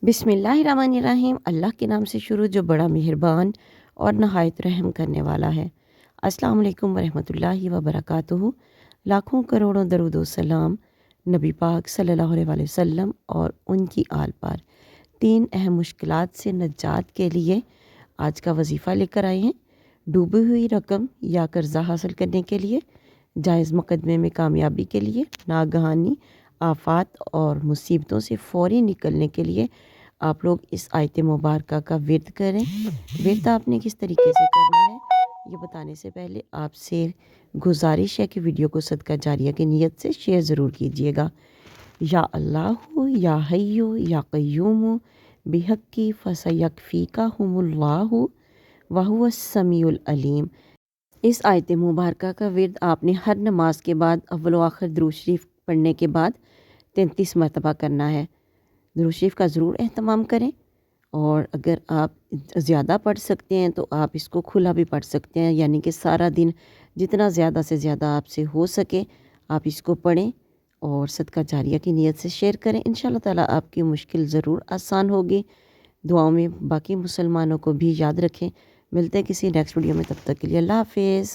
बिस्मिल्लाहिर्रहमानिर्रहीम। अल्लाह के नाम से शुरू जो बड़ा मेहरबान और नहायत रहम करने वाला है। अस्सलाम वालेकुम वरहमतुल्लाहि वबरकातुहू। लाखों करोड़ों दरूद व सलाम नबी पाक सल्लल्लाहु अलैहि वसल्लम और उनकी आल पर। 3 अहम मुश्किलात से निजात के लिए आज का वजीफ़ा लेकर आए हैं। डूबी हुई रकम या कर्ज़ा हासिल करने के लिए, जायज़ मुकदमे में कामयाबी के लिए, नागहानी आफ़ात और मुसीबतों से फ़ौरी निकलने के लिए आप लोग इस आयत मुबारका का विर्द करें। विर्द आपने किस तरीके से करना है ये बताने से पहले आपसे गुजारिश है कि वीडियो को सदका जारिया की नीयत से शेयर ज़रूर कीजिएगा। या अल्लाह या हय्यु या क़य्यूम बिहक्की फसयकफ़ीका हुमुल्लाहु वहुवस समीउल अलीम। इस आयत मुबारका का विर्द आपने हर नमाज के बाद अव्वल व आखिर दुरूद शरीफ पढ़ने के बाद 33 मरतबा करना है। दुरूद शरीफ का ज़रूर एहतमाम करें, और अगर आप ज़्यादा पढ़ सकते हैं तो आप इसको खुला भी पढ़ सकते हैं, यानी कि सारा दिन जितना ज़्यादा से ज़्यादा आपसे हो सके आप इसको पढ़ें और सदका जारिया की नीयत से शेयर करें। इंशाअल्लाह ताला आपकी मुश्किल ज़रूर आसान होगी। दुआओं में बाकी मुसलमानों को भी याद रखें। मिलते हैं किसी नेक्स्ट वीडियो में, तब तक के लिए अल्लाह हाफ़िज़।